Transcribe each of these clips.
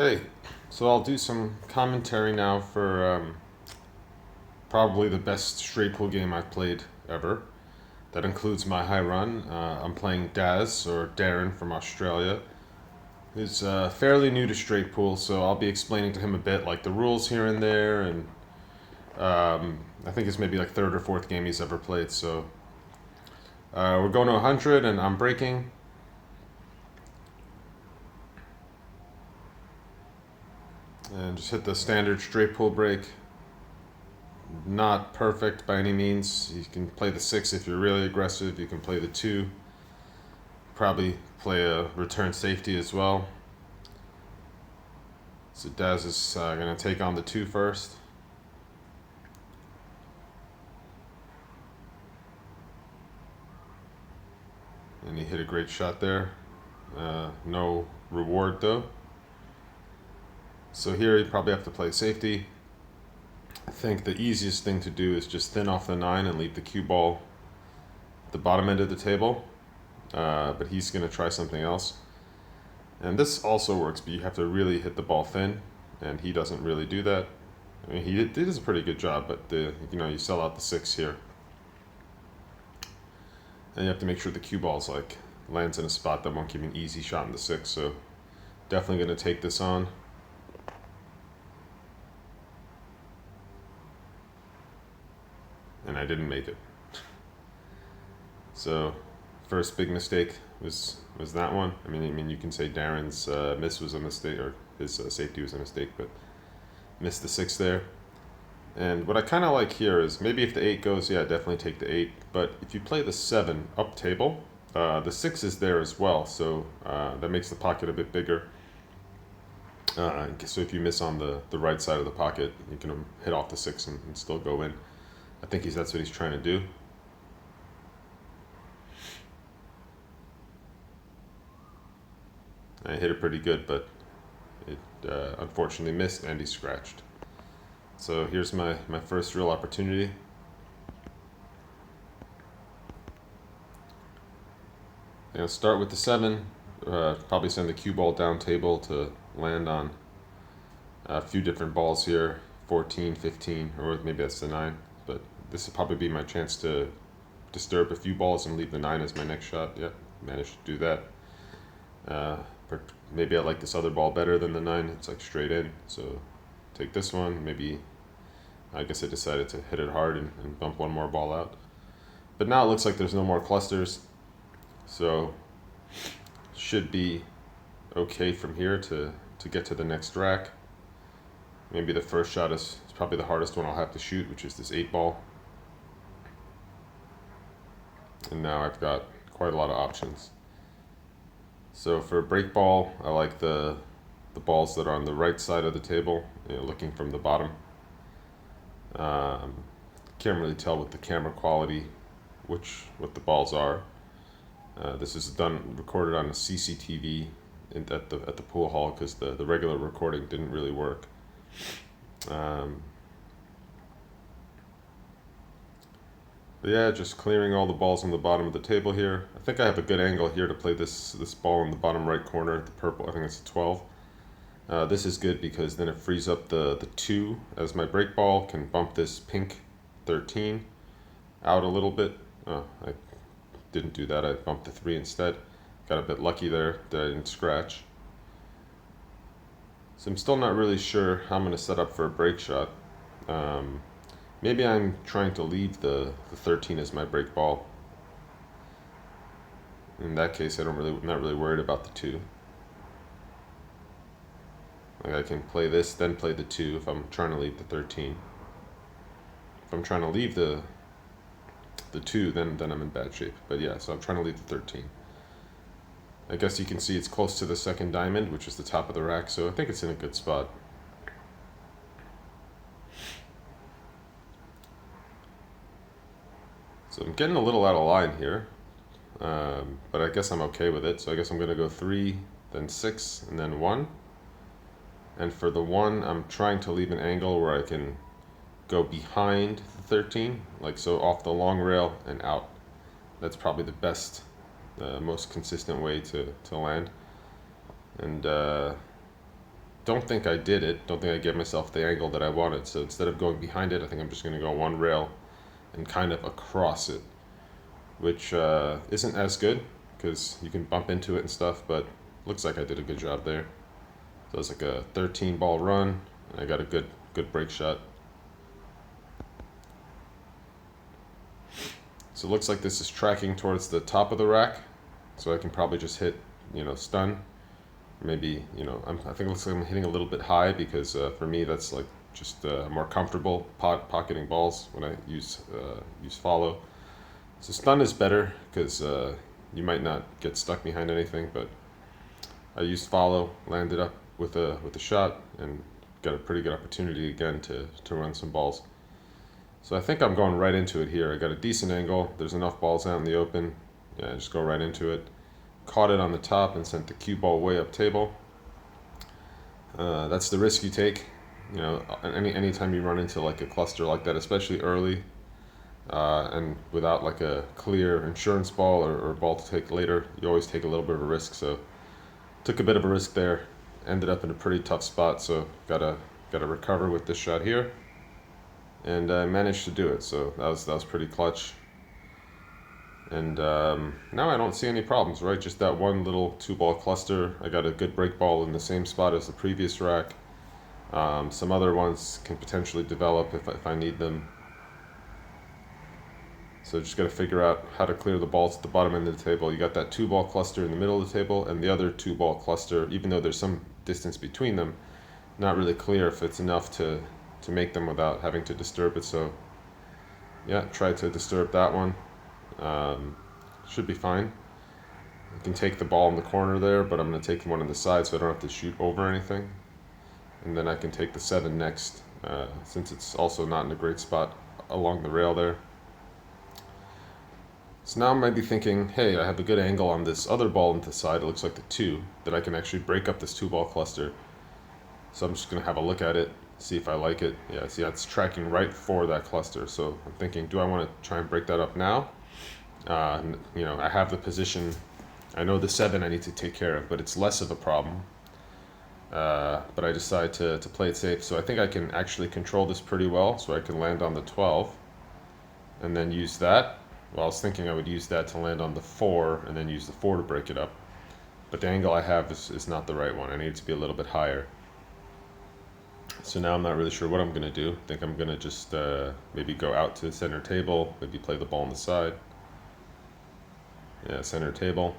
Hey, so I'll do some commentary now for probably the best straight pool game I've played ever. That includes my high run. I'm playing Daz, or Darren from Australia, who's fairly new to straight pool, so I'll be explaining to him a bit like the rules here and there, and I think it's maybe like third or fourth game he's ever played, so we're going to 100 and I'm breaking. And just hit the standard straight pool break. Not perfect by any means. You can play the 6 if you're really aggressive. You can play the 2. Probably play a return safety as well. So Daz is going to take on the 2 first. And he hit a great shot there. No reward though. So here you probably have to play safety. I think the easiest thing to do is just thin off the 9 and leave the cue ball at the bottom end of the table. But he's going to try something else. And this also works, but you have to really hit the ball thin, and he doesn't really do that. I mean, he does a pretty good job, but you sell out the 6 here. And you have to make sure the cue ball's like lands in a spot that won't give you an easy shot in the 6. So definitely going to take this on. And I didn't make it. So first big mistake was that one. I mean, you can say Darren's miss was a mistake, or his safety was a mistake, but missed the 6 there. And what I kind of like here is maybe if the 8 goes, yeah, definitely take the 8. But if you play the 7 up table, the 6 is there as well, so that makes the pocket a bit bigger. So if you miss on the right side of the pocket, you can hit off the 6 and still go in. I think that's what he's trying to do. I hit it pretty good, but it unfortunately missed and he scratched. So here's my first real opportunity. I'm going to start with the 7, probably send the cue ball down table to land on a few different balls here, 14, 15, or maybe that's the 9. But this will probably be my chance to disturb a few balls and leave the 9 as my next shot. Yep, managed to do that. Maybe I like this other ball better than the 9. It's like straight in, so take this one. Maybe I guess I decided to hit it hard and bump one more ball out. But now it looks like there's no more clusters, so should be okay from here to get to the next rack. Maybe the first shot is probably the hardest one I'll have to shoot, which is this 8 ball. And now I've got quite a lot of options. So for a break ball, I like the balls that are on the right side of the table, looking from the bottom. Can't really tell with the camera quality what the balls are. This is recorded on a cctv at the pool hall because the regular recording didn't really work. But yeah, just clearing all the balls on the bottom of the table here. I think I have a good angle here to play this ball in the bottom right corner, the purple. I think it's a 12. This is good because then it frees up the 2 as my break ball, can bump this pink 13 out a little bit. Oh, I didn't do that. I bumped the 3 instead. Got a bit lucky there that I didn't scratch. So I'm still not really sure how I'm going to set up for a break shot. Maybe I'm trying to leave the 13 as my break ball. In that case, I'm not really worried about the 2. Like I can play this, then play the 2 if I'm trying to leave the 13. If I'm trying to leave the 2, then I'm in bad shape. But yeah, so I'm trying to leave the 13. I guess you can see it's close to the second diamond, which is the top of the rack, so I think it's in a good spot. So I'm getting a little out of line here, but I guess I'm okay with it. So I guess I'm going to go 3, then 6, and then 1. And for the 1, I'm trying to leave an angle where I can go behind the 13, like so off the long rail and out. That's probably the best, most consistent way to land. And don't think I did it. Don't think I gave myself the angle that I wanted. So instead of going behind it, I think I'm just going to go one rail and kind of across it, which isn't as good because you can bump into it and stuff, but looks like I did a good job there. So it's like a 13 ball run, and I got a good break shot. So it looks like this is tracking towards the top of the rack, so I can probably just hit, stun. Maybe, I think it looks like I'm hitting a little bit high because for me that's like just more comfortable pocketing balls when I use follow. So stun is better because you might not get stuck behind anything, but I used follow, landed up with a shot, and got a pretty good opportunity again to run some balls. So I think I'm going right into it here. I got a decent angle. There's enough balls out in the open. Yeah, just go right into it. Caught it on the top and sent the cue ball way up table. That's the risk you take. Anytime you run into like a cluster like that, especially early, and without like a clear insurance ball or ball to take later, you always take a little bit of a risk. So took a bit of a risk there. Ended up in a pretty tough spot. So gotta recover with this shot here. And I managed to do it, so that was pretty clutch. And now I don't see any problems, right? Just that one little 2-ball cluster. I got a good break ball in the same spot as the previous rack. Some other ones can potentially develop if I need them. So just got to figure out how to clear the balls at the bottom end of the table. You got that 2-ball cluster in the middle of the table, and the other 2-ball cluster, even though there's some distance between them, not really clear if it's enough to make them without having to disturb it. So yeah, try to disturb that one. Should be fine. I can take the ball in the corner there, but I'm going to take the one on the side so I don't have to shoot over anything. And then I can take the 7 next, since it's also not in a great spot along the rail there. So now I might be thinking, hey, I have a good angle on this other ball into the side. It looks like the 2, that I can actually break up this 2-ball cluster. So I'm just going to have a look at it, see if I like it. Yeah, see, it's tracking right for that cluster. So I'm thinking, do I want to try and break that up now? I have the position. I know the 7 I need to take care of, but it's less of a problem. But I decide to play it safe. So I think I can actually control this pretty well. So I can land on the 12 and then use that. Well, I was thinking I would use that to land on the 4 and then use the 4 to break it up. But the angle I have is not the right one. I need it to be a little bit higher. So now I'm not really sure what I'm going to do. I think I'm going to just maybe go out to the center table, maybe play the ball on the side. Yeah, center table.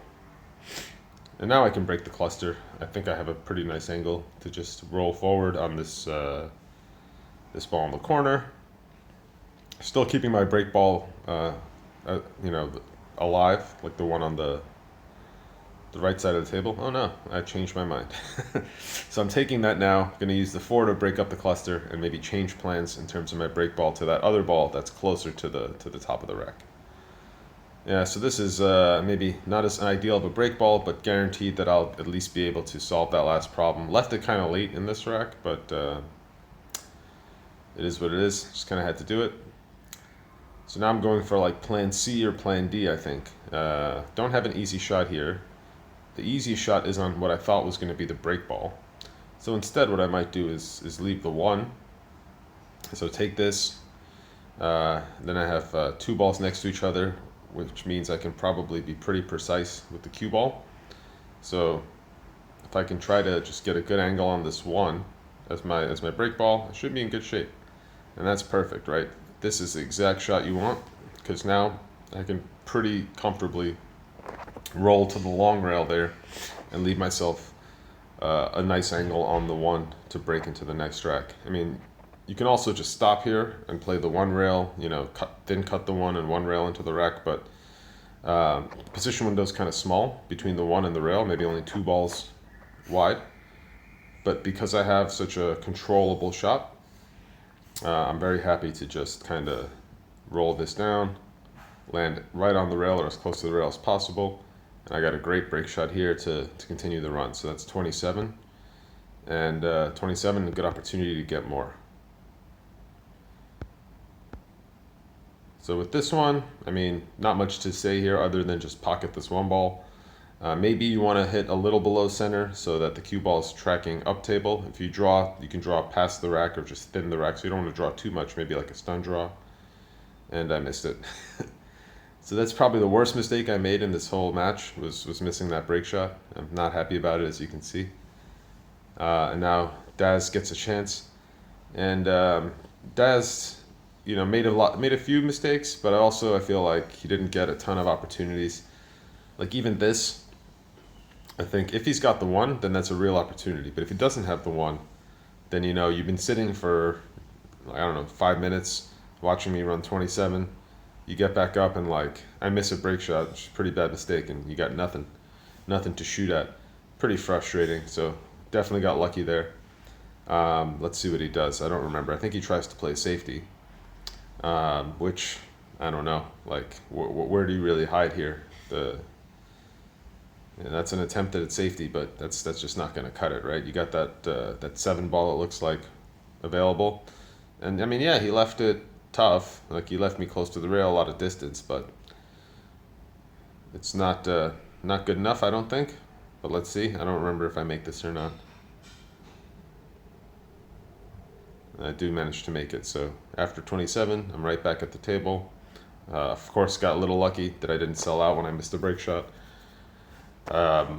And now I can break the cluster. I think I have a pretty nice angle to just roll forward on this this ball in the corner. Still keeping my break ball, alive, like the one on the right side of the table. Oh no, I changed my mind. So I'm taking that now, going to use the 4 to break up the cluster and maybe change plans in terms of my break ball to that other ball that's closer to the top of the rack. Yeah, so this is maybe not as ideal of a break ball, but guaranteed that I'll at least be able to solve that last problem. Left it kind of late in this rack, but it is what it is. Just kind of had to do it. So now I'm going for like plan C or plan D, I think. Don't have an easy shot here. The easiest shot is on what I thought was going to be the break ball. So instead what I might do is leave the 1. So take this. Then I have 2 balls next to each other, which means I can probably be pretty precise with the cue ball. So if I can try to just get a good angle on this 1 as my break ball, I should be in good shape. And that's perfect, right? This is the exact shot you want, because now I can pretty comfortably roll to the long rail there and leave myself a nice angle on the 1 to break into the next rack. I mean, you can also just stop here and play the 1 rail, cut the 1 and 1 rail into the rack, but position window is kind of small between the 1 and the rail, maybe only 2 balls wide. But because I have such a controllable shot, I'm very happy to just kind of roll this down, land right on the rail or as close to the rail as possible. And I got a great break shot here to continue the run. So that's 27. And 27, a good opportunity to get more. So with this one, I mean, not much to say here other than just pocket this 1 ball. Maybe you want to hit a little below center so that the cue ball is tracking up table. If you draw, you can draw past the rack or just thin the rack, so you don't want to draw too much, maybe like a stun draw. And I missed it. So that's probably the worst mistake I made in this whole match, was missing that break shot. I'm not happy about it, as you can see. And now Daz gets a chance. And Daz, made a few mistakes, but I feel like he didn't get a ton of opportunities. Like even this, I think if he's got the one, then that's a real opportunity. But if he doesn't have the one, then you've been sitting for, I don't know, 5 minutes watching me run 27. You get back up and I miss a break shot, which is a pretty bad mistake, and you got nothing to shoot at. Pretty frustrating. So definitely got lucky there. Let's see what he does. I don't remember. I think he tries to play safety, which I don't know. Where do you really hide here? That's an attempt at safety, but that's just not going to cut it, right? You got that 7 ball, it looks like, available, and I mean, yeah, he left it tough. He left me close to the rail, a lot of distance, but it's not good enough, I don't think. But let's see. I don't remember if I make this or not. I do manage to make it. So after 27, I'm right back at the table. Of course, got a little lucky that I didn't sell out when I missed a break shot. But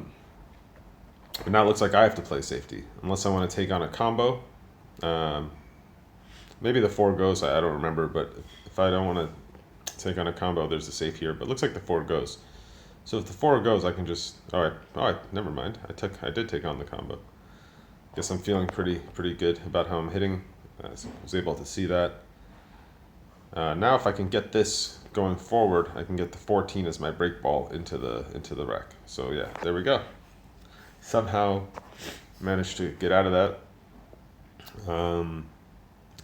now it looks like I have to play safety, unless I want to take on a combo. Maybe the 4 goes, I don't remember, but if I don't want to take on a combo, there's a safe here, but it looks like the 4 goes. So if the 4 goes, I can just, never mind, I did take on the combo. Guess I'm feeling pretty good about how I'm hitting. So I was able to see that. Now if I can get this going forward, I can get the 14 as my break ball into the rack. So yeah, there we go. Somehow managed to get out of that.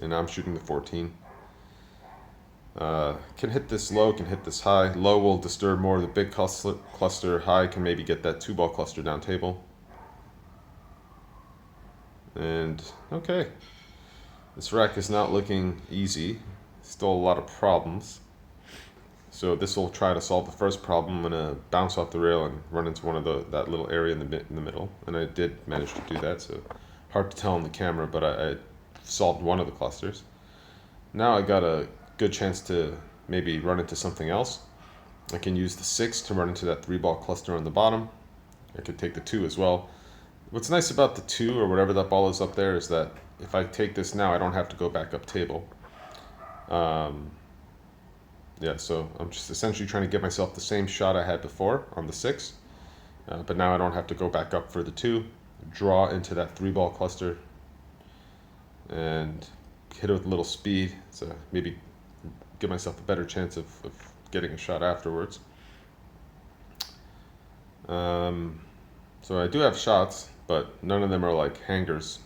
And now I'm shooting the 14. Can hit this low, can hit this high. Low will disturb more of the big cluster. High can maybe get that 2-ball cluster down table. And okay, this rack is not looking easy. Still a lot of problems. So this will try to solve the first problem. I'm gonna bounce off the rail and run into one of that little area in the middle, and I did manage to do that. So hard to tell on the camera, but I solved one of the clusters. Now I got a good chance to maybe run into something else. I can use the 6 to run into that 3-ball cluster on the bottom. I could take the 2 as well. What's nice about the 2 or whatever that ball is up there is that if I take this now, I don't have to go back up table. Yeah, so I'm just essentially trying to get myself the same shot I had before on the 6, but now I don't have to go back up for the 2, draw into that 3-ball cluster, and hit it with a little speed, so maybe give myself a better chance of getting a shot afterwards. So I do have shots, but none of them are like hangers.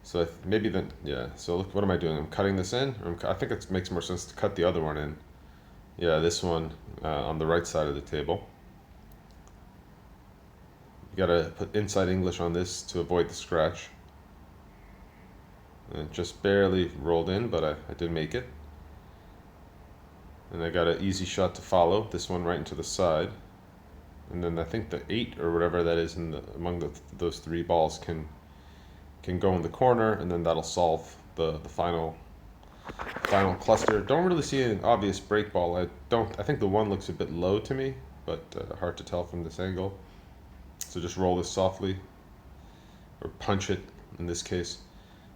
So maybe then, yeah, so look, what am I doing? I'm cutting this in, I think it makes more sense to cut the other one in. Yeah, this one on the right side of the table. You gotta put inside English on this to avoid the scratch. And it just barely rolled in, but I did make it. And I got an easy shot to follow, this one right into the side. And then I think the 8 or whatever that is among those 3 balls can go in the corner, and then that'll solve the final cluster. Don't really see an obvious break ball. I think the 1 looks a bit low to me, but hard to tell from this angle. So just roll this softly, or punch it in this case.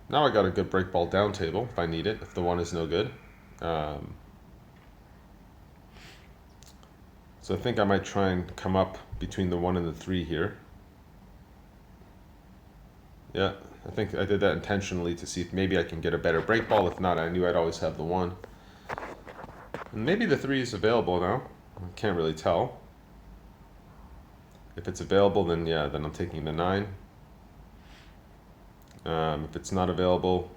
Now I got a good break ball down table if I need it, if the 1 is no good. So I think I might try and come up between the 1 and the 3 here. Yeah, I think I did that intentionally to see if maybe I can get a better break ball. If not, I knew I'd always have the 1. And maybe the 3 is available now. I can't really tell. If it's available, then yeah, then I'm taking the 9. If it's not available,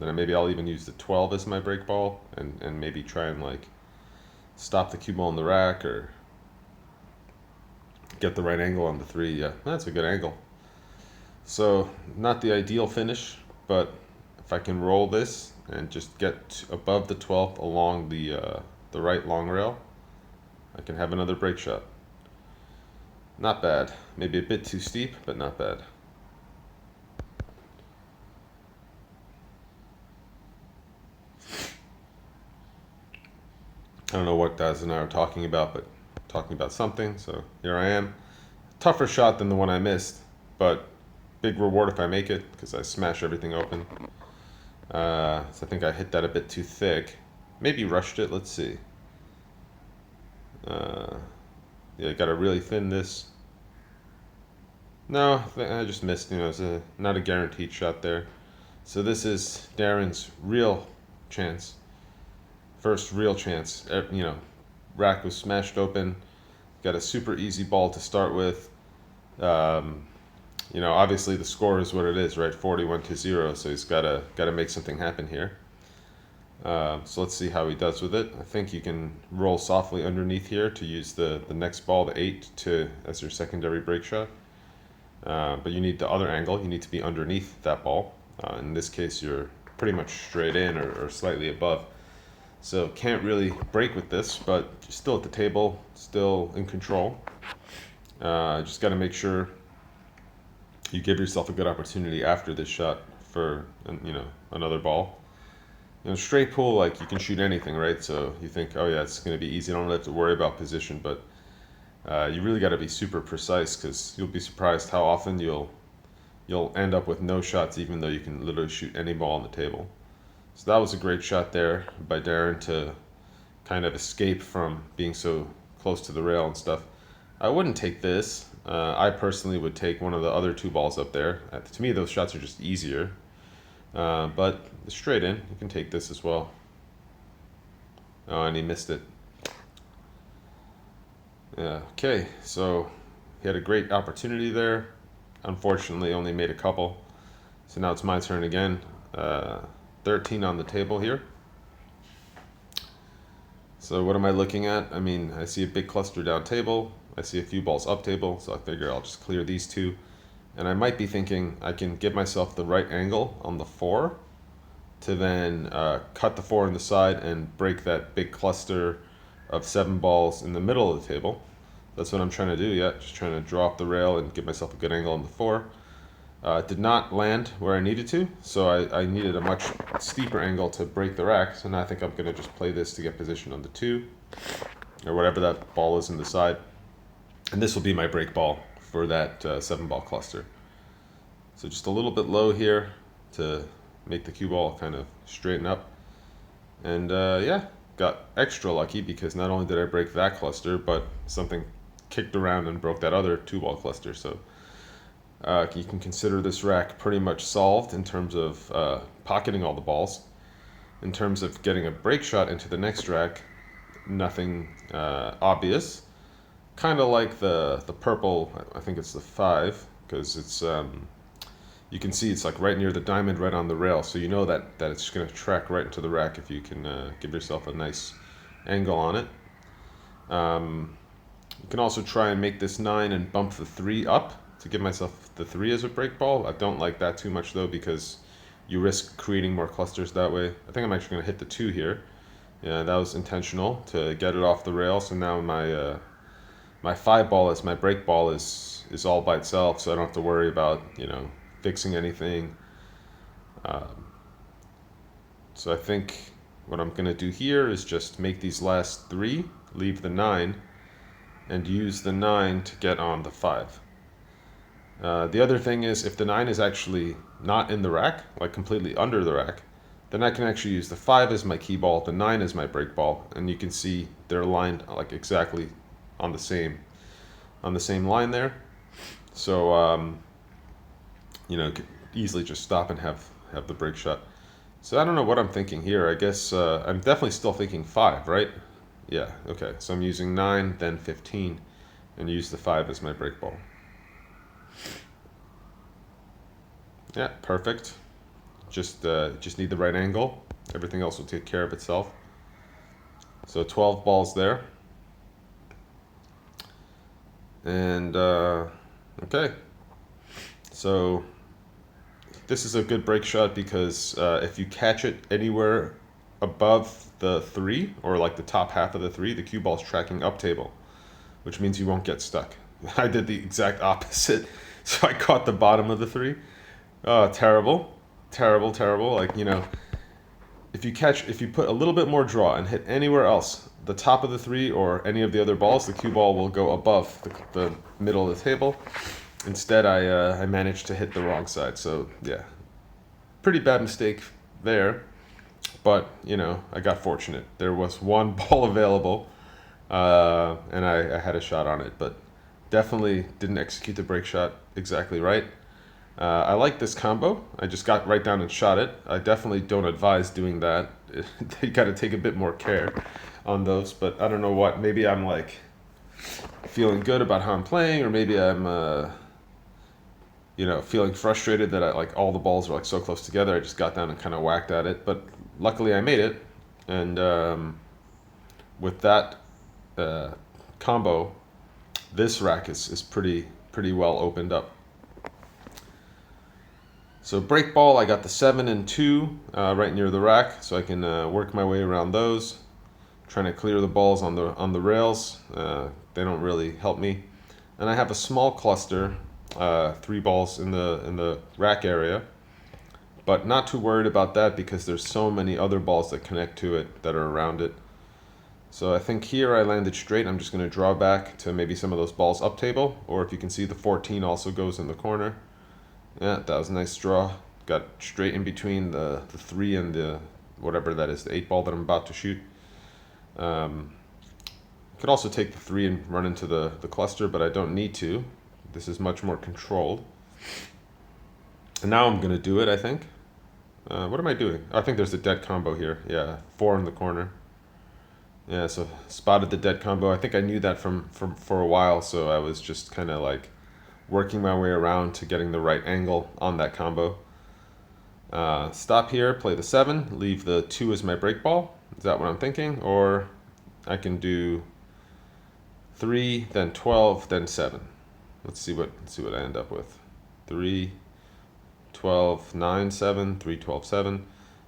then maybe I'll even use the 12 as my break ball, and maybe try and stop the cue ball in the rack or get the right angle on the 3. Yeah, that's a good angle. So not the ideal finish, but if I can roll this and just get above the 12th along the right long rail, I can have another break shot. Not bad. Maybe a bit too steep, but not bad. I don't know what Daz and I are talking about, but talking about something, so here I am. Tougher shot than the one I missed, but big reward if I make it, because I smash everything open. So I think I hit that a bit too thick. Maybe rushed it, let's see. Yeah, gotta really thin this. No, I just missed, it's not a guaranteed shot there. So this is Darren's real chance. First real chance. Rack was smashed open. Got a super easy ball to start with. Obviously the score is what it is, right? 41-0. So he's gotta make something happen here. So let's see how he does with it. I think you can roll softly underneath here to use the next ball, the 8, as your secondary break shot. But you need the other angle. You need to be underneath that ball. In this case, you're pretty much straight in or slightly above. So can't really break with this, but you're still at the table, still in control. Just got to make sure you give yourself a good opportunity after this shot for another ball. Straight pool, like you can shoot anything, right? So you think, oh yeah, it's going to be easy. I don't have to worry about position, but you really got to be super precise, because you'll be surprised how often you'll end up with no shots, even though you can literally shoot any ball on the table. So that was a great shot there by Darren to kind of escape from being so close to the rail and stuff. I wouldn't take this. I personally would take one of the other 2 balls up there. To me, those shots are just easier. But straight in, you can take this as well. Oh, and he missed it. Yeah, okay, so he had a great opportunity there. Unfortunately, only made a couple. So now it's my turn again. 13 on the table here. So what am I looking at? I mean, I see a big cluster down table. I see a few balls up table, so I figure I'll just clear these 2. And I might be thinking I can give myself the right angle on the 4 to then cut the 4 on the side and break that big cluster of 7 balls in the middle of the table. That's what I'm trying to do, yeah, just trying to draw up the rail and give myself a good angle on the 4. Did not land where I needed to, so I needed a much steeper angle to break the rack. So now I think I'm going to just play this to get position on the 2, or whatever that ball is in the side. And this will be my break ball for that 7-ball cluster. So just a little bit low here to make the cue ball kind of straighten up. And yeah, got extra lucky, because not only did I break that cluster, but something kicked around and broke that other 2-ball cluster. So you can consider this rack pretty much solved in terms of pocketing all the balls. In terms of getting a break shot into the next rack, nothing obvious. Kind of like the purple, I think it's the 5, because it's you can see it's like right near the diamond, right on the rail. So you know that it's going to track right into the rack if you can give yourself a nice angle on it. You can also try and make this 9 and bump the 3 up to give myself the 3 as a break ball. I don't like that too much though, because you risk creating more clusters that way. I think I'm actually going to hit the 2 here. Yeah, that was intentional to get it off the rail. So now my 5 ball as my break ball is all by itself, so I don't have to worry about fixing anything. So I think what I'm going to do here is just make these last 3, leave the 9, and use the 9 to get on the 5. The other thing is, if the 9 is actually not in the rack, like completely under the rack, then I can actually use the 5 as my key ball, the 9 as my break ball, and you can see they're aligned like exactly on the same line there. So could easily just stop and have the break shot. So I don't know what I'm thinking here. I guess I'm definitely still thinking 5, right? Yeah, okay. So I'm using 9, then 15, and use the 5 as my break ball. Yeah, perfect. Just need the right angle. Everything else will take care of itself. So 12 balls there. And okay. So this is a good break shot, because if you catch it anywhere above the 3, or like the top half of the 3, the cue ball's tracking up table, which means you won't get stuck. I did the exact opposite. So I caught the bottom of the 3. Oh, terrible. Terrible, terrible. Like, if you put a little bit more draw and hit anywhere else, the top of the 3 or any of the other balls, the cue ball will go above the middle of the table. Instead, I managed to hit the wrong side. So, yeah, pretty bad mistake there. But, I got fortunate. There was one ball available, and I had a shot on it. But definitely didn't execute the break shot exactly right. I like this combo. I just got right down and shot it. I definitely don't advise doing that. You got to take a bit more care on those. But I don't know what. Maybe I'm like feeling good about how I'm playing, or maybe I'm feeling frustrated that all the balls are like so close together. I just got down and kind of whacked at it. But luckily I made it, and with that combo, this rack is pretty well opened up. So break ball, I got the 7 and 2 right near the rack, so I can work my way around those, trying to clear the balls on the rails. They don't really help me, and I have a small cluster, 3 balls in the rack area, but not too worried about that because there's so many other balls that connect to it that are around it. So I think here I landed straight. I'm just going to draw back to maybe some of those balls up table, or if you can see, the 14 also goes in the corner. Yeah, that was a nice draw. Got straight in between the 3 and the whatever that is, the 8 ball that I'm about to shoot. Could also take the 3 and run into the cluster, but I don't need to. This is much more controlled. And now I'm going to do it, I think. What am I doing? I think there's a dead combo here. Yeah, 4 in the corner. Yeah, so spotted the dead combo. I think I knew that from for a while, so I was just kind of like working my way around to getting the right angle on that combo. Stop here, play the 7, leave the 2 as my break ball. Is that what I'm thinking? Or I can do 3, then 12, then 7. Let's see what I end up with. 3, 12, 9, 7, 3, 12, 7.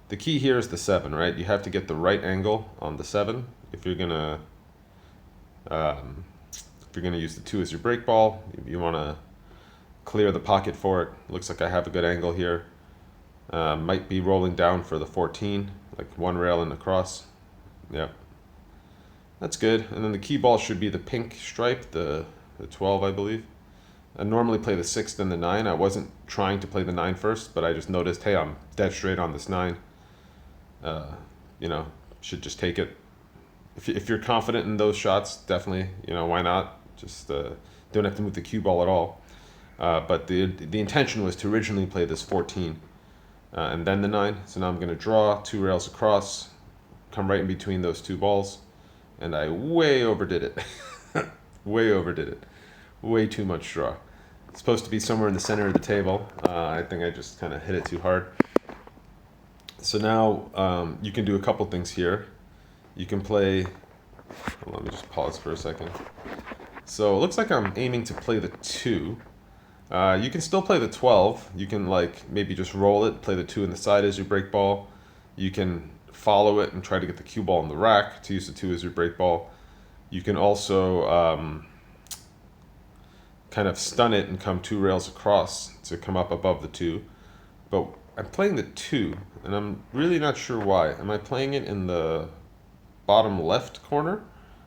The key here is the 7, right? You have to get the right angle on the 7 if you're gonna use the 2 as your break ball. You want to clear the pocket for it. Looks like I have a good angle here. Might be rolling down for the 14, like 1 rail and across. Yep, that's good. And then the key ball should be the pink stripe, the 12, I believe. I normally play the 6 then the 9. I wasn't trying to play the 9 first, but I just noticed, hey, I'm dead straight on this 9. Should just take it. If you're confident in those shots, definitely, why not? Just don't have to move the cue ball at all. But the intention was to originally play this 14 and then the 9. So now I'm going to draw 2 rails across, come right in between those 2 balls, and I way overdid it. Way overdid it. Way too much draw. It's supposed to be somewhere in the center of the table. I think I just kind of hit it too hard. So now you can do a couple things here. You can play, let me just pause for a second. So it looks like I'm aiming to play the 2. You can still play the 12. You can maybe just roll it, play the 2 in the side as your break ball. You can follow it and try to get the cue ball in the rack to use the 2 as your break ball. You can also kind of stun it and come 2 rails across to come up above the 2. But I'm playing the 2, and I'm really not sure why. Am I playing it in the bottom left corner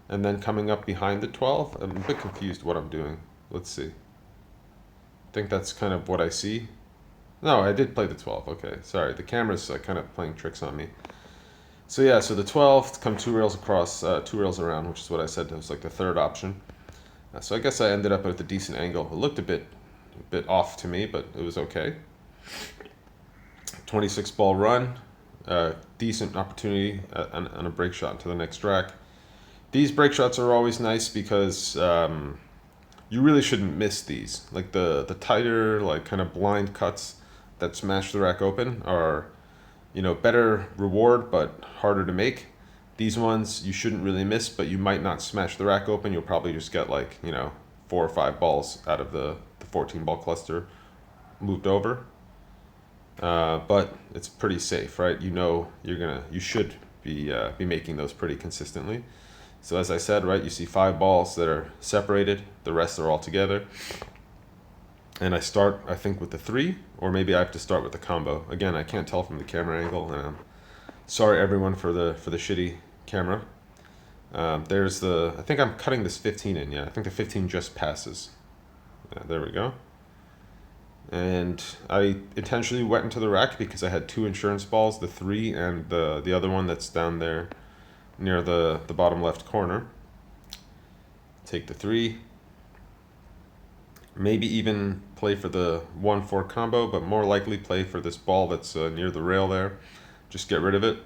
and then coming up behind the 12? I'm a bit confused what I'm doing. Let's see. I think that's kind of what I see. No, I did play the 12. Okay, sorry. The camera's kind of playing tricks on me. So yeah, so the 12, come 2 rails across, 2 rails around, which is what I said was like the third option. So I guess I ended up with a decent angle. It looked a bit off to me, but it was okay. 26 ball run, decent opportunity on a break shot to the next rack. These break shots are always nice because you really shouldn't miss these. Like the tighter, kind of blind cuts that smash the rack open are, better reward but harder to make. These ones you shouldn't really miss, but you might not smash the rack open. You'll probably just get 4 or 5 balls out of the 14 ball cluster moved over. But it's pretty safe, right? You should be making those pretty consistently. So as I said, right, you see 5 balls that are separated, the rest are all together. And I start, I think, with the 3, or maybe I have to start with the combo. Again, I can't tell from the camera angle, and I'm sorry everyone for the shitty camera. There's the, I think I'm cutting this 15 in, yeah. I think the 15 just passes. Yeah, there we go. And I intentionally went into the rack because I had 2 insurance balls, the 3 and the other one that's down there near the bottom left corner. Take the 3. Maybe even play for the 1-4 combo, but more likely play for this ball that's near the rail there. Just get rid of it.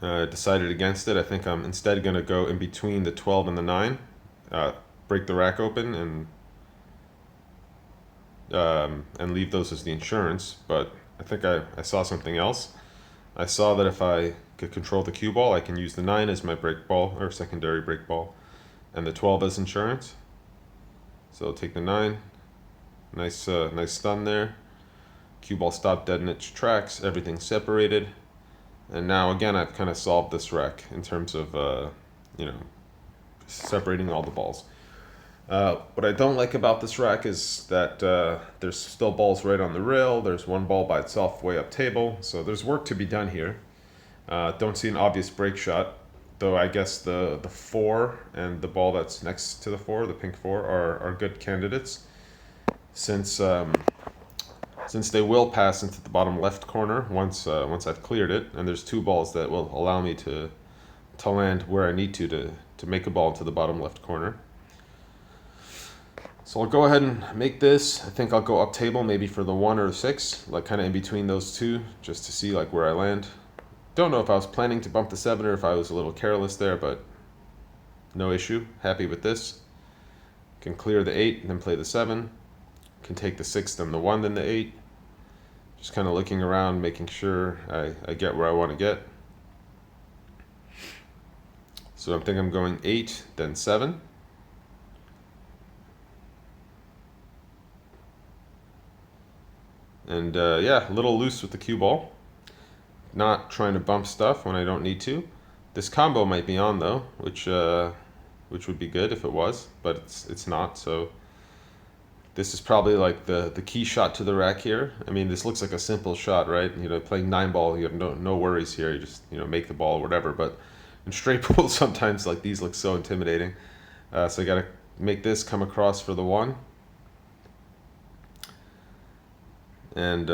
Decided against it. I think I'm instead going to go in between the 12 and the 9, break the rack open and leave those as the insurance. But I think I saw something else. I saw that if I could control the cue ball, I can use the 9 as my break ball, or secondary break ball, and the 12 as insurance. So I'll take the 9. Nice stun there. Cue ball stopped dead in its tracks. Everything's separated. And now again, I've kind of solved this rack in terms of, separating all the balls. What I don't like about this rack is that there's still balls right on the rail. There's 1 ball by itself way up table. So there's work to be done here. Don't see an obvious break shot, though I guess the 4 and the ball that's next to the 4, the pink 4, are good candidates. Since they will pass into the bottom left corner once I've cleared it, and there's 2 balls that will allow me to land where I need to make a ball into the bottom left corner. So I'll go ahead and make this. I think I'll go up table maybe for the 1 or the 6, like kind of in between those 2, just to see like where I land. Don't know if I was planning to bump the 7 or if I was a little careless there, but no issue. Happy with this. Can clear the 8 and then play the 7. Can take the 6, then the 1, then the 8. Just kind of looking around, making sure I get where I want to get. So I think I'm going 8, then 7. And yeah, a little loose with the cue ball. Not trying to bump stuff when I don't need to. This combo might be on though, which would be good if it was, but it's not. So this is probably like the key shot to the rack here. I mean, this looks like a simple shot, right? Playing 9 ball, you have no worries here. You just make the ball or whatever. But in straight pool, sometimes like these look so intimidating. So I gotta make this come across for the 1. And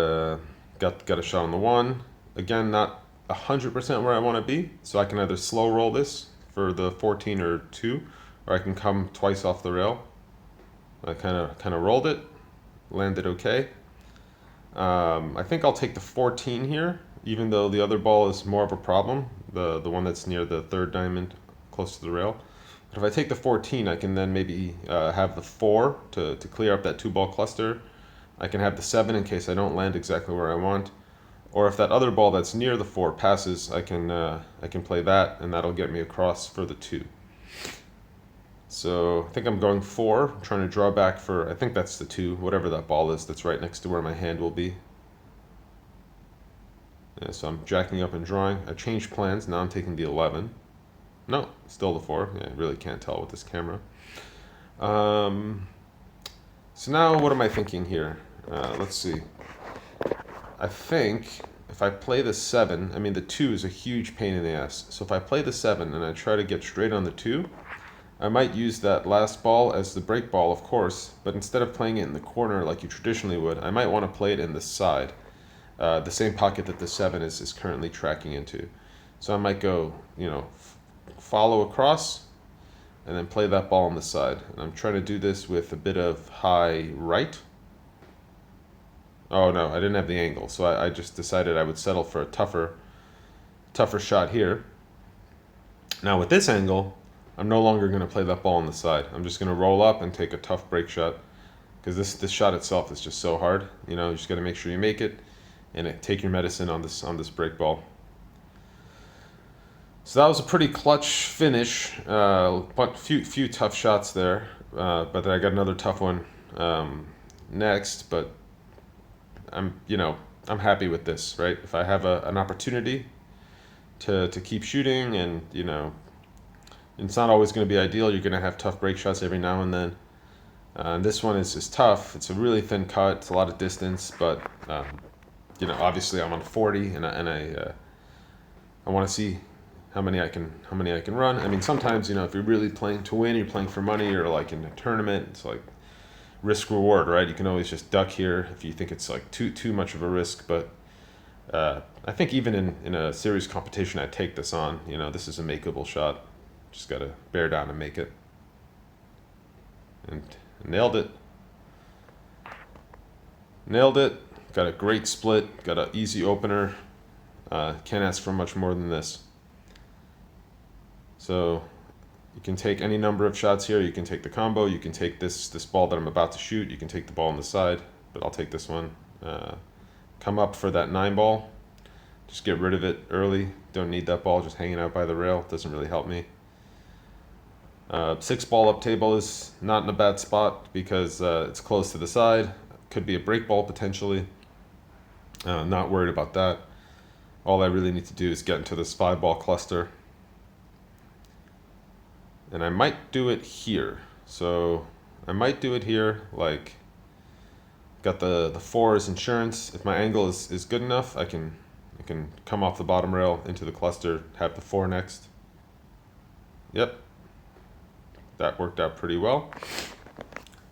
got a shot on the 1. Again, not 100% where I want to be, so I can either slow roll this for the 14 or 2, or I can come twice off the rail. I kind of rolled it, landed okay. I think I'll take the 14 here, even though the other ball is more of a problem, the one that's near the 3rd diamond, close to the rail. But if I take the 14, I can then maybe have the 4 to clear up that 2-ball cluster. I can have the 7 in case I don't land exactly where I want. Or if that other ball that's near the 4 passes, I can play that, and that'll get me across for the 2. So I think I'm going 4, I'm trying to draw back for, I think that's the 2, whatever that ball is that's right next to where my hand will be. Yeah, so I'm jacking up and drawing. I changed plans, now I'm taking the 11. No, still the 4. Yeah, I really can't tell with this camera. So now what am I thinking here? Let's see. I think if I play the 7, I mean the 2 is a huge pain in the ass. So if I play the 7 and I try to get straight on the 2, I might use that last ball as the break ball, of course, but instead of playing it in the corner like you traditionally would, I might want to play it in the side, the same pocket that the 7 is currently tracking into. So I might go, follow across and then play that ball on the side. And I'm trying to do this with a bit of high right. Oh no, I didn't have the angle, so I just decided I would settle for a tougher shot here. Now with this angle, I'm no longer going to play that ball on the side. I'm just going to roll up and take a tough break shot, because this shot itself is just so hard. You just got to make sure you make it, and take your medicine on this break ball. So that was a pretty clutch finish. But few tough shots there, but then I got another tough one next. But I'm I'm happy with this, right? If I have an opportunity to keep shooting, and it's not always going to be ideal. You're going to have tough break shots every now and then. This one is just tough. It's a really thin cut. It's a lot of distance, but obviously I'm on 40, and I want to see how many I can run. I mean, sometimes if you're really playing to win, you're playing for money, or like in a tournament, it's like risk reward, right? You can always just duck here if you think it's like too much of a risk. But I think even in a serious competition, I take this on. This is a makeable shot. Just gotta bear down and make it. And nailed it. Got a great split. Got an easy opener. Can't ask for much more than this. So you can take any number of shots here. You can take the combo. You can take this ball that I'm about to shoot. You can take the ball on the side, but I'll take this one. Come up for that 9 ball. Just get rid of it early. Don't need that ball just hanging out by the rail. Doesn't really help me. 6 ball up table is not in a bad spot because it's close to the side. Could be a break ball potentially. Not worried about that. All I really need to do is get into this 5 ball cluster. And I might do it here. So I might do it here, like got the 4 as insurance. If my angle is good enough, I can come off the bottom rail into the cluster, have the 4 next. Yep. That worked out pretty well.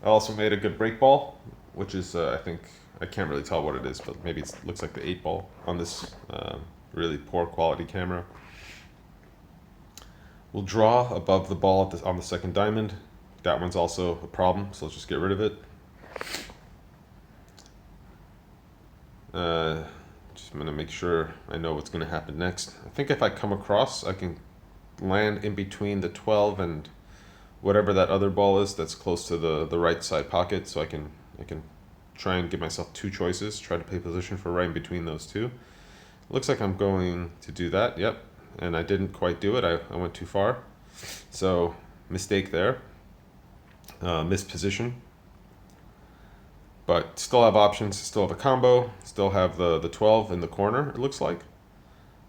I also made a good break ball, which is I think, I can't really tell what it is, but maybe it looks like the 8 ball on this really poor quality camera. We'll draw above the ball on the second diamond. That one's also a problem, so let's just get rid of it. Just gonna make sure I know what's gonna happen next. I think if I come across, I can land in between the 12 and whatever that other ball is that's close to the right side pocket, so I can try and give myself 2 choices, try to play position for right in between those two. Looks like I'm going to do that, yep. And I didn't quite do it, I went too far. So, mistake there. Missed position. But still have options, still have a combo, still have the 12 in the corner, it looks like.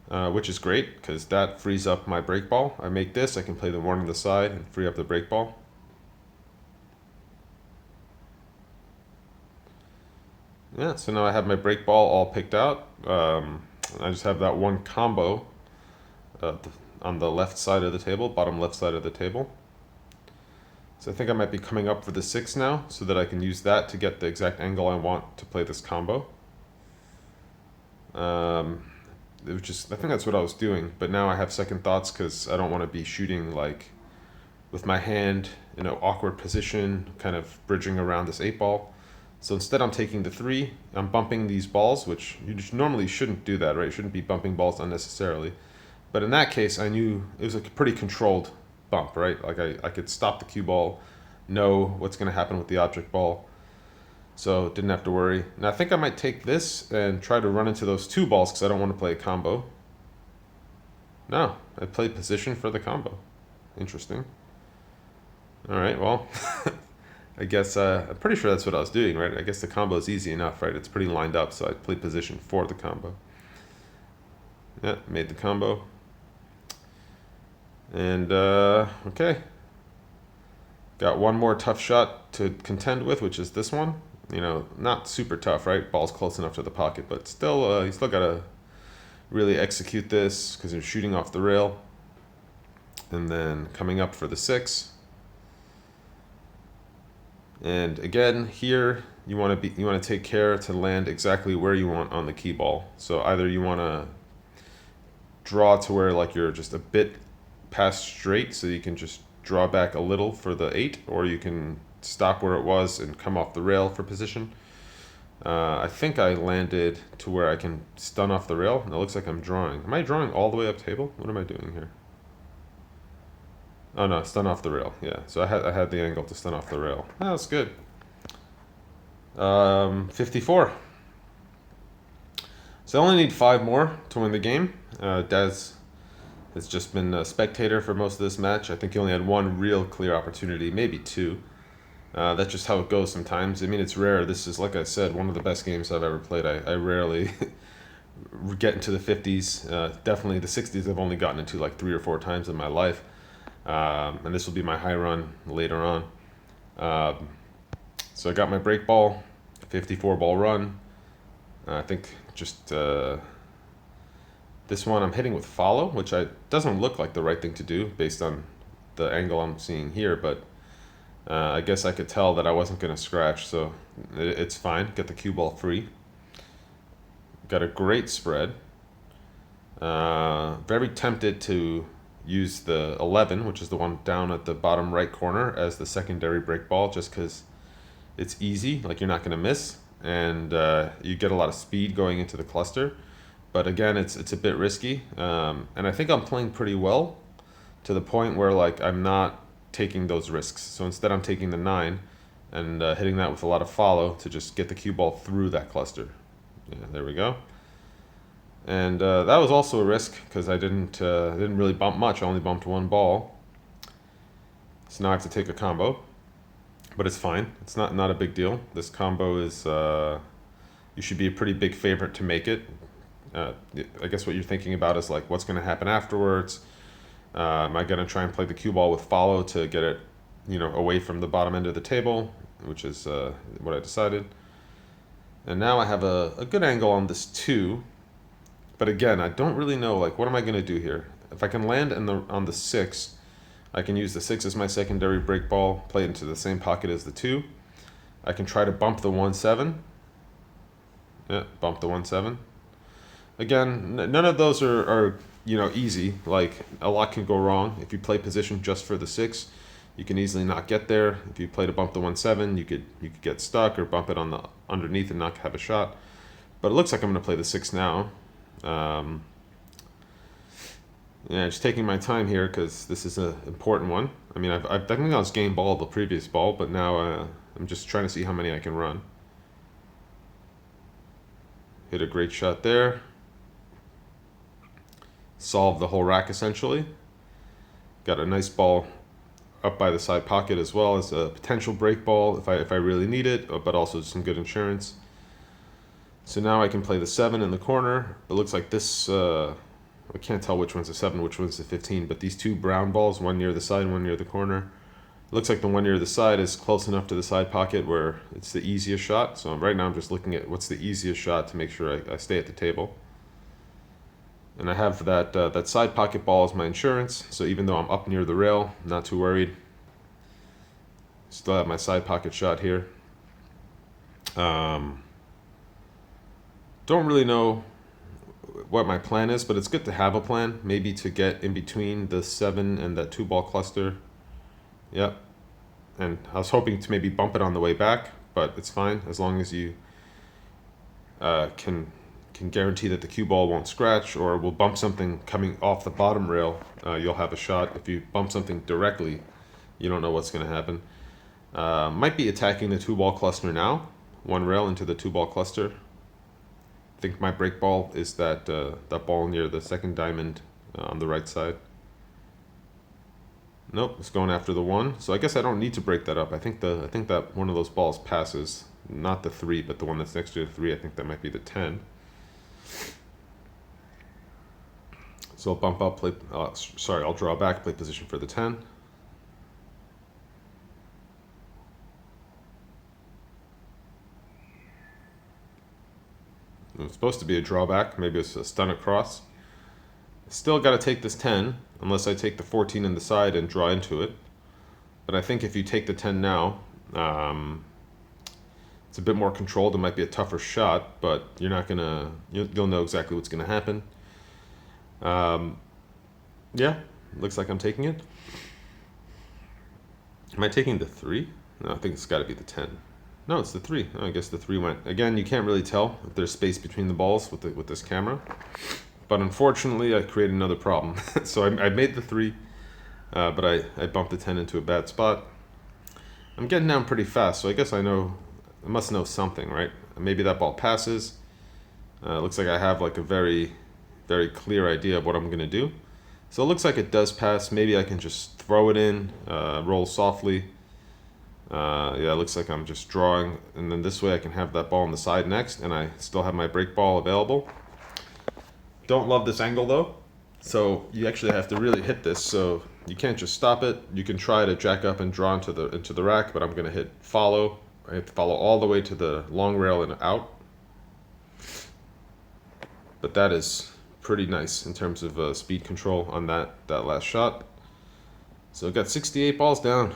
Which is great, because that frees up my break ball. I make this, I can play the 1 on the side and free up the break ball. Yeah, so now I have my break ball all picked out. I just have that 1 combo on the left side of the table, bottom left side of the table. So I think I might be coming up for the 6 now, so that I can use that to get the exact angle I want to play this combo. It was just, I think that's what I was doing, but now I have second thoughts because I don't want to be shooting like with my hand in an awkward position, kind of bridging around this 8 ball. So instead I'm taking the 3, I'm bumping these balls, which you normally shouldn't do that, right? You shouldn't be bumping balls unnecessarily. But in that case, I knew it was like a pretty controlled bump, right? Like I could stop the cue ball, know what's going to happen with the object ball. So didn't have to worry. And I think I might take this and try to run into those 2 balls because I don't want to play a combo. No, I played position for the combo. Interesting. All right, well, I guess I'm pretty sure that's what I was doing, right? I guess the combo is easy enough, right? It's pretty lined up, so I played position for the combo. Yeah, made the combo. And, okay. Got one more tough shot to contend with, which is this one. Not super tough, right? Ball's close enough to the pocket, but still, you still gotta really execute this because you're shooting off the rail. And then coming up for the 6. And again, here you want to take care to land exactly where you want on the key ball. So either you want to draw to where like you're just a bit past straight, so you can just draw back a little for the 8, or you can stop where it was and come off the rail for position. I think I landed to where I can stun off the rail, and it looks like I'm drawing. Am I drawing all the way up table? What am I doing here? Oh no, stun off the rail. Yeah, so I had the angle to stun off the rail. Oh, that's good. 54. So I only need 5 more to win the game. Daz has just been a spectator for most of this match. I think he only had 1 real clear opportunity, maybe 2. That's just how it goes sometimes. I mean, it's rare. This is, like I said, one of the best games I've ever played. I rarely get into the 50s. Definitely the 60s I've only gotten into like 3 or 4 times in my life. And this will be my high run later on. So I got my break ball, 54 ball run. I think just this one I'm hitting with follow, which doesn't look like the right thing to do based on the angle I'm seeing here, but I guess I could tell that I wasn't going to scratch, so it's fine. Get the cue ball free. Got a great spread. Very tempted to use the 11, which is the one down at the bottom right corner, as the secondary break ball, just because it's easy, like you're not going to miss, and you get a lot of speed going into the cluster. But again, it's a bit risky, and I think I'm playing pretty well to the point where like I'm not taking those risks. So instead I'm taking the 9 and hitting that with a lot of follow to just get the cue ball through that cluster. Yeah, there we go. And that was also a risk because I didn't really bump much. I only bumped one ball. So now I have to take a combo, but it's fine. It's not a big deal. This combo is you should be a pretty big favorite to make it. I guess what you're thinking about is like what's going to happen afterwards. Am I going to try and play the cue ball with follow to get it, away from the bottom end of the table, which is what I decided. And now I have a good angle on this 2. But again, I don't really know, like, what am I going to do here? If I can land on the 6, I can use the 6 as my secondary break ball, play it into the same pocket as the 2. I can try to bump the 1-7. Yeah, bump the 1-7. Again, none of those are easy. Like, a lot can go wrong. If you play position just for the 6, you can easily not get there. If you play to bump the 1-7, you could get stuck or bump it on the underneath and not have a shot. But it looks like I'm going to play the 6 now. Just taking my time here because this is an important one. I mean, I think I was game ball the previous ball, but now I'm just trying to see how many I can run. Hit a great shot there. Solve the whole rack essentially. Got a nice ball up by the side pocket as well as a potential break ball if I really need it, but also some good insurance. So now I can play the 7 in the corner. It looks like this, I can't tell which one's the 7, which one's the 15, but these 2 brown balls, one near the side, one near the corner. It looks like the one near the side is close enough to the side pocket where it's the easiest shot. So right now I'm just looking at what's the easiest shot to make sure I stay at the table. And I have that side pocket ball as my insurance, so even though I'm up near the rail, not too worried. Still have my side pocket shot here. Don't really know what my plan is, but it's good to have a plan, maybe to get in between the 7 and that 2 ball cluster. Yep. And I was hoping to maybe bump it on the way back, but it's fine as long as you can guarantee that the cue ball won't scratch or will bump something coming off the bottom rail. You'll have a shot. If you bump something directly, you don't know what's going to happen. Might be attacking the 2 ball cluster now. 1 rail into the 2 ball cluster. I think my break ball is that ball near the second diamond on the right side. Nope, it's going after the 1. So I guess I don't need to break that up. I think that one of those balls passes, not the 3, but the one that's next to the 3. I think that might be the 10. So I'll bump up, I'll draw back, play position for the 10. It was supposed to be a drawback, maybe it's a stun across. Still got to take this 10, unless I take the 14 in the side and draw into it. But I think if you take the 10 now, it's a bit more controlled. It might be a tougher shot, but you're not gonna. You'll know exactly what's gonna happen. Yeah, looks like I'm taking it. Am I taking the 3? No, I think it's got to be the 10. No, it's the 3. Oh, I guess the 3 went. Again, you can't really tell if there's space between the balls with this camera. But unfortunately, I created another problem. So I made the 3, but I bumped the 10 into a bad spot. I'm getting down pretty fast, so I guess I must know something, right? Maybe that ball passes. Looks like I have like a very, very clear idea of what I'm going to do. So it looks like it does pass. Maybe I can just throw it in, roll softly. Yeah, it looks like I'm just drawing, and then this way I can have that ball on the side next, and I still have my break ball available. Don't love this angle though, so you actually have to really hit this, so you can't just stop it. You can try to jack up and draw into the rack, but I'm going to hit follow. I have to follow all the way to the long rail and out. But that is pretty nice in terms of speed control on that last shot. So I got 68 balls down.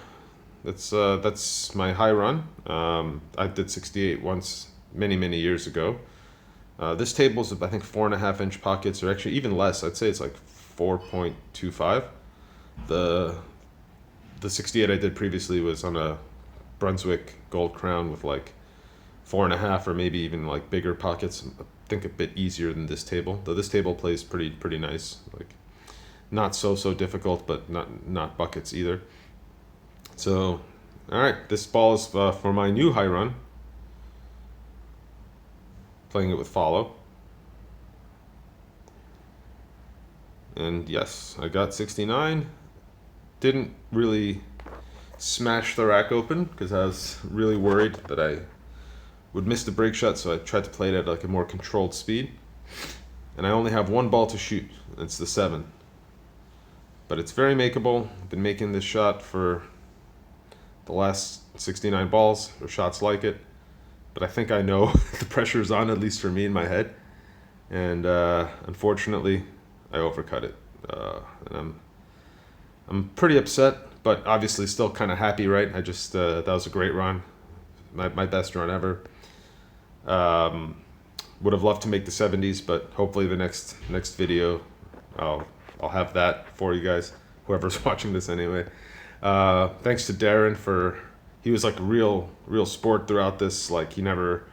That's my high run. I did 68 once many years ago. This table is I think 4.5-inch pockets, or actually even less. I'd say it's like 4.25. The 68 I did previously was on a Brunswick Gold Crown with like 4.5 or maybe even like bigger pockets. I think a bit easier than this table. Though this table plays pretty nice. Like not so difficult, but not buckets either. So, all right, this ball is for my new high run. Playing it with follow. And yes, I got 69. Didn't really smash the rack open because I was really worried that I would miss the break shot, so I tried to play it at like a more controlled speed. And I only have one ball to shoot. It's the 7. But it's very makeable. I've been making this shot for the last 69 balls, or shots like it. But I think I know the pressure's on, at least for me in my head. And unfortunately, I overcut it. And I'm pretty upset, but obviously still kind of happy, right? I just that was a great run, my best run ever. Would have loved to make the 70s, but hopefully the next video, I'll have that for you guys, whoever's watching this anyway. Thanks to Darren he was like a real sport throughout this. Like he never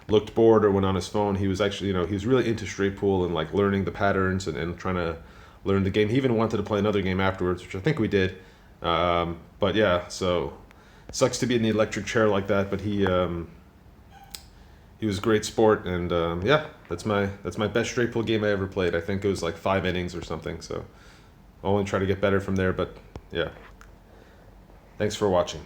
looked bored or went on his phone. He was actually, he was really into straight pool and like learning the patterns and trying to learn the game. He even wanted to play another game afterwards, which I think we did. But yeah, so sucks to be in the electric chair like that, but he was a great sport, and yeah, that's my best straight pool game I ever played. I think it was like 5 innings or something, so I'll only try to get better from there, but yeah. Thanks for watching.